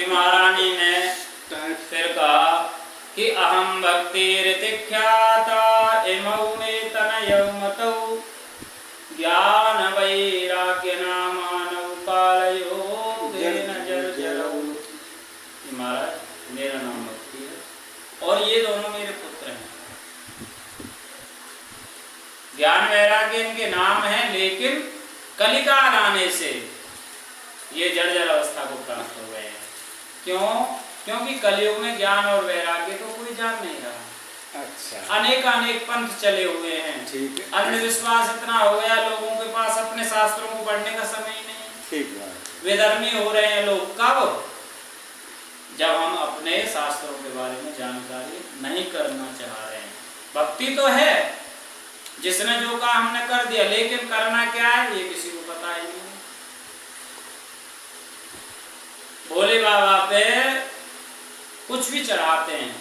भक्ति महारानी ने फिर कहा कि अहम भक्ति रीति ख्याता इमौ मे तनयौ मतौ ज्ञान वैराग्य नामानौ कालयो घेन जर्जरौ। महाराज मेरा नाम भक्ति है और ये दोनों मेरे पुत्र हैं। ज्ञान वैराग्य इनके नाम है, लेकिन कलिकाल आने से ये जर्जर अवस्था को प्राप्त हो गए हैं। क्यों? क्योंकि कलयुग में ज्ञान और वैराग्य को कोई जान नहीं रहा। अच्छा। अनेक पंथ चले हुए हैं। ठीक है। अंधविश्वास इतना हो गया, लोगों के पास अपने शास्त्रों को पढ़ने का समय ही नहीं। ठीक है। विधर्मी हो रहे हैं लोग। कब? जब हम अपने शास्त्रों के बारे में जानकारी नहीं करना चाह रहे हैं। भक्ति तो है, जिसने जो कहा हमने कर दिया, लेकिन करना क्या है ये किसी को पता ही नहीं। भोले बाबा पे कुछ भी चढ़ाते हैं,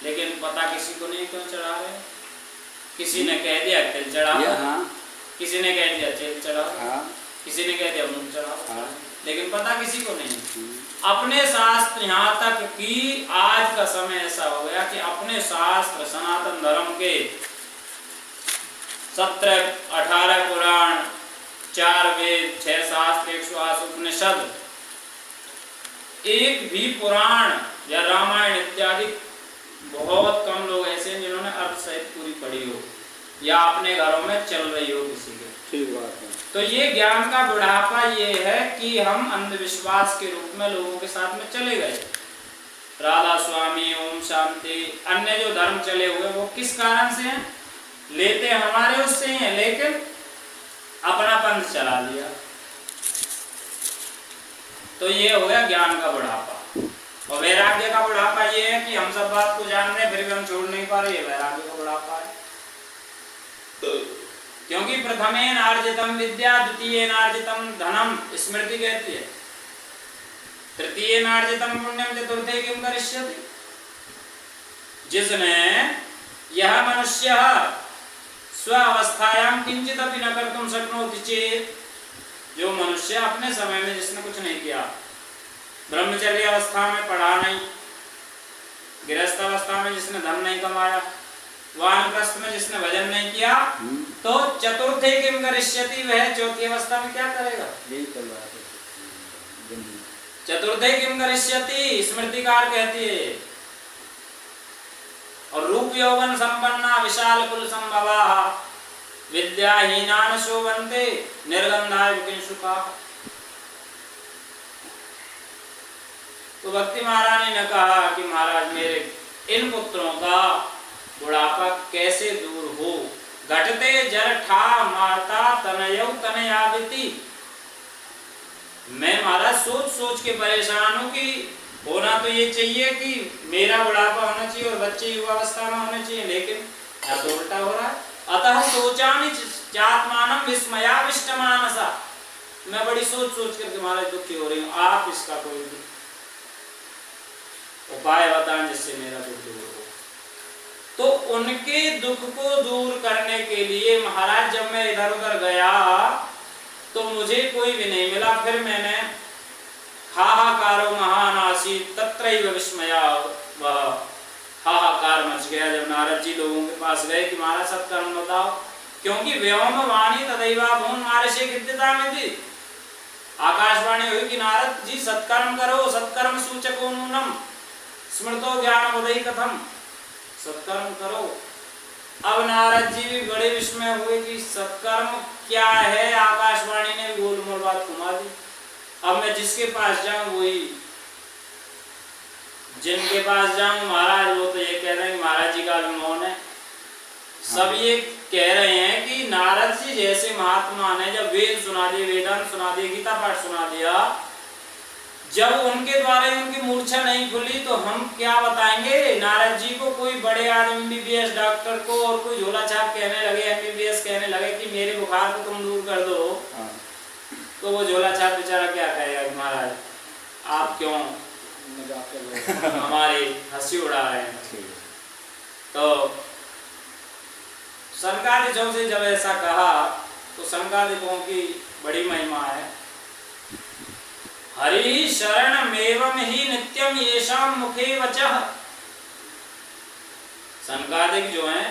लेकिन पता किसी को नहीं क्यों चढ़ा रहे। किसी ने कह दिया तिल चढ़ाओ, किसी ने कह दिया तेल चढ़ाओ, किसी ने कह दिया मूंग चढ़ाओ, लेकिन पता किसी को नहीं। अपने शास्त्र, यहाँ तक कि आज का समय ऐसा हो गया कि अपने शास्त्र सनातन धर्म के 17-18 पुराण, 4 वेद, 6 शास्त्र, 108 उपनिषद, एक भी पुराण या रामायण इत्यादि बहुत कम लोग ऐसे हैं जिन्होंने अर्थ सहित पूरी पढ़ी हो या अपने घरों में चल रही हो किसी के। ठीक बात है। तो ये ज्ञान का बुढ़ापा ये है कि हम अंधविश्वास के रूप में लोगों के साथ में चले गए। राधा स्वामी, ओम शांति, अन्य जो धर्म चले हुए वो किस कारण से हैं? लेते हमारे उससे हैं, लेकिन अपना पंथ चला लिया। तो ये हो गया ज्ञान का बुढ़ापा। और वैराग्य का बुढ़ापा ये है कि हम सब बात को जान रहे हैं फिर भी हम छोड़ नहीं पा रहे, ये वैराग्य का बुढ़ापा है। क्योंकि प्रथमेन आर्जितम विद्या द्वितीयेन आर्जितम धनम, स्मृति कहती है, तृतीयेन आर्जितम पुण्यम चतुर्थे किम करिष्यति। जिसने यह मनुष्य स्व अवस्थायाम किंचित अपि न कर्तुम शक्नोति चेत, जो मनुष्य अपने समय में जिसने कुछ नहीं किया, ब्रह्मचर्य अवस्था में पढ़ा नहीं, गृहस्थ अवस्था में जिसने धन नहीं कमाया, वानप्रस्थ में जिसने भजन नहीं किया, तो चतुर्थे किम करिष्यति, वह चौथी अवस्था में क्या करेगा? चतुर्थे किम करिष्यति, स्मृतिकार कहती है। और रूप यौवन संपन्ना विशाल कुल संभवा विद्याहीनान शोभन्ते निर्गंधाय विकिंशुका। तो भक्ति महारानी ने कहा कि महाराज मेरे इन पुत्रों का बुढ़ापा कैसे दूर हो। घटते जर ठा माता तनयौ तनयाविति। मैं महाराज सोच सोच के परेशान हूं कि होना तो ये चाहिए कि मेरा बुढ़ापा होना चाहिए और बच्चे युवावस्था में होने चाहिए, लेकिन अब तो उल्टा हो रहा है। अतः सोचामि चात्मानं विस्मयाविष्टमानसा। मैं बड़ी सोच सोच करके महाराज दुखी हो रही हूँ। आप इसका कोई उपाय बताएं जिससे मेरा दुख दूर हो। तो उनके दुख को दूर करने के लिए महाराज जब मैं इधर उधर गया तो मुझे कोई भी नहीं मिला। फिर मैंने हाहाकारो महान आसीत् तत्रैव विस्मया, वह हाहाकार मच गया जब नारद जी लोगों के पास गए कि महाराज सत्कर्म बताओ। क्योंकि व्योम वाणी तदैवा भून मार्षे विद्यता में थी। आकाशवाणी हुई कि नारद जी सत्कर्म करो, सत्कर्म सूचको नूनम स्मृतो ज्ञान उदय कथम, सत्कर्म करो। अब नारद जी भी बड़े विस्मय हुए कि सत्कर्म क्या है। आकाशवाणी ने गोल मोल बात घुमा दी। अब मैं जिसके पास जाऊं वही, जिनके पास जाऊं महाराज वो तो ये कह रहे हैं कि महाराज जी का भी मौन है। सब ये कह रहे हैं कि नारद जी जैसे महात्मा ने जब वेद सुना दिए, वेदांत सुना दिए, गीता पाठ सुना दिया, जब उनके द्वारा उनकी मूर्छा नहीं खुली तो हम क्या बताएंगे नारद जी को। कोई बड़े एमबीबीएस डॉक्टर को और कोई झोला छाप कहने लगे, एमबीबीएस कहने लगे कि मेरे बुखार को तुम दूर कर दो, तो वो झोला छाप बेचारा क्या कहेगा कि महाराज आप क्यों हमारी हंसी उड़ा रहे हैं। तो संकादिकों से जब ऐसा कहा तो संकादिकों की बड़ी महिमा है। हरि शरणमेवं ही नित्यम येषां मुखे वचः। सनकादिक जो हैं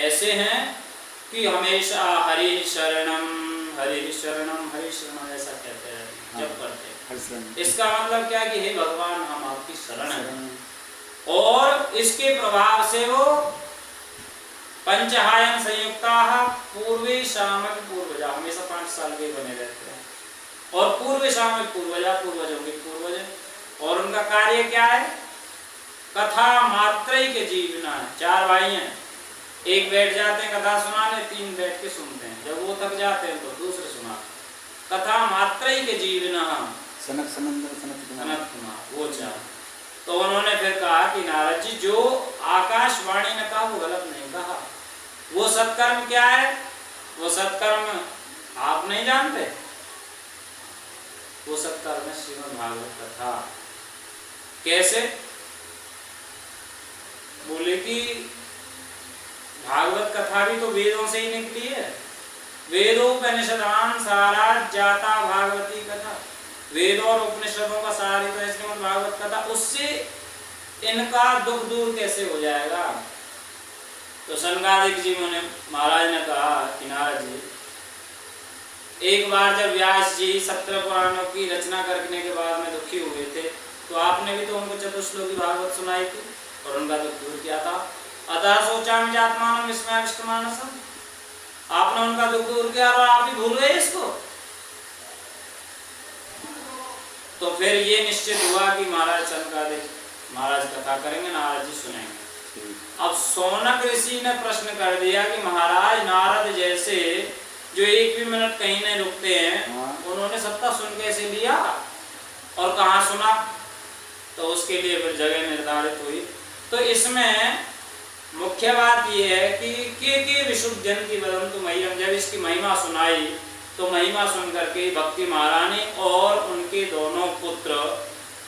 ऐसे हैं कि हमेशा हरि शरणम हरि शरणम हरि शरणम ऐसा कहते हैं जब करते हैं। इसका मतलब क्या कि हे भगवान हम आपकी शरण हैं, और इसके प्रभाव से वो पंचहायन संयुक्ता पूर्वी शामक पूर्वजा हमेशा 5 साल के बने रहते हैं, और पूर्व शामक पूर्वजा पूर्वजों के पूर्वज, और उनका कार्य क्या है? कथा मात्र के जीवना है। 4 भाई हैं, एक बैठ जाते हैं कथा सुनाने, 3 बैठ के सुनते हैं, जब वो थक जाते हैं तो दूसरे सुनाते। कथा मात्र के जीवना सनक सनक कुमार वो 4। तो उन्होंने फिर कहा कि नारद जी जो आकाशवाणी ने कहा वो गलत नहीं कहा। वो सत्कर्म क्या है? वो सत्कर्म आप नहीं जानते। वो सत्कर्म है श्रीमद् भागवत कथा। कैसे? बोले कि भागवत कथा भी तो वेदों से ही निकली है। वेदोपनिषदान सारा जाता भागवती कथा। वेदों और उपनिषदों का सार तो श्रीमद् भागवत कथा, उससे इनका दुख दूर कैसे हो जाएगा? तो सनकादिक जी ने महाराज ने कहा कि नारद जी, एक बार जब व्यास जी 17 पुराणों की रचना करने के बाद में दुखी हुए थे, तो आपने भी तो उनको चतुश्लोकी भागवत सुनाई थी और उनका दुख दूर किया था। अतः सोचामि जातमानं विस्मयाविष्टमानसम्, आपने उनका दुख दूर किया और आप ही भूल गए इसको। तो फिर ये निश्चित हुआ कि महाराज सनकादिक महाराज कथा करेंगे, नारद जी सुनेंगे। अब सौनक ऋषि ने प्रश्न कर दिया कि महाराज नारद जैसे जो एक भी मिनट कहीं नहीं रुकते हैं, उन्होंने सबका सुन कैसे लिया और कहाँ सुना? तो उसके लिए फिर जगह निर्धारित हुई। तो इसमें मुख्य बात यह है कि के विशुद्धयन्ति वदन्तु मह्यम, जब इसकी महिमा सुनाई तो महिमा सुन करके भक्ति महारानी और उनके दोनों पुत्र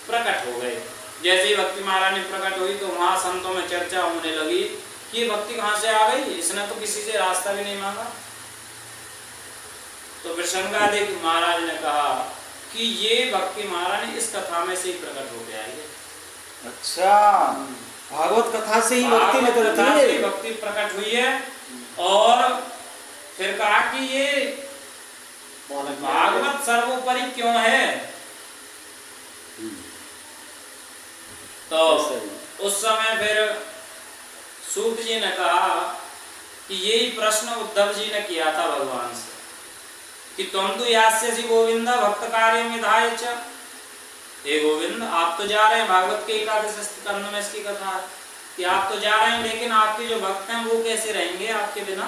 प्रकट हो गए। जैसे ही भक्ति महारानी प्रकट हुई तो वहां संतों में चर्चा होने लगी कि ये भक्ति कहाँ से आ गई, इसने तो किसी से रास्ता भी नहीं मांगा। तो फिर सनकादिक महाराज ने कहा कि ये भक्ति महारानी इस कथा में से ही प्रकट हो गया है। अच्छा, भागवत कथा से ही भक्ति निकलती है, भक्ति प्रकट हुई है। और फिर कहा कि ये भागवत सर्वोपरि क्यों है? तो उस समय फिर सूत जी ने कहा कि यही प्रश्न उद्धव जी ने किया था भगवान से कि तुम तो यास्यसि गोविंद भक्त कार्य में धाय च। हे गोविंद, आप तो जा रहे हैं, भागवत के 11 स्कंद में इसकी कथा है कि आप तो जा रहे हैं, लेकिन आपके जो भक्त हैं वो कैसे रहेंगे आपके बिना?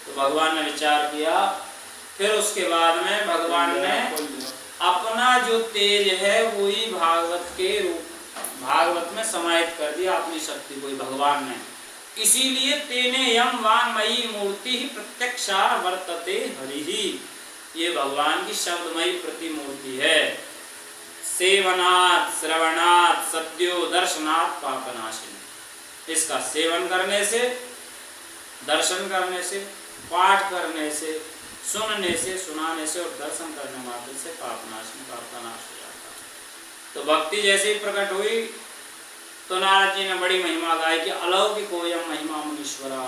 तो भगवान ने विचार किया। फिर उसके बाद में भगवान ने अपना जो तेज है वही भागवत में समाहित कर दिया, अपनी शक्ति को ही भगवान ने। इसीलिए तेने यम वांगमयी मूर्ति ही प्रत्यक्षार वर्तते हरिहि, ये भगवान की शब्दमयी प्रतिमूर्ति है। सेवनात् श्रवणात् सद्यो दर्शनात् पापनाशिनी, इसका सेवन करने से, दर्शन करने से, पाठ करने से, सुनने से, सुनाने से और दर्शन करने मात्र से पापनाशिनी, पाप का नाश हो जाता है। तो भक्ति जैसे ही प्रकट हुई तो नारद जी ने बड़ी महिमा गाई कि अलौकिकोयम महिमा मुनीश्वरा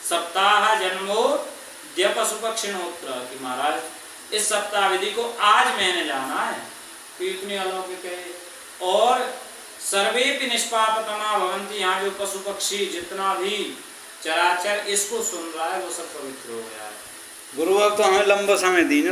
सप्ताह जन्मो द्य पशु पक्षिणोत्र, कि महाराज इस सप्ताह विधि को आज मैंने जाना है कि इतनी अलौकिक है। और सर्वेपि निष्पापतमा भवन्ति, यहाँ जो पशु पक्षी जितना भी चराचर इसको सुन रहा है वो सब पवित्र हो गया है। गुरु अब तो हमें लंबा समय दी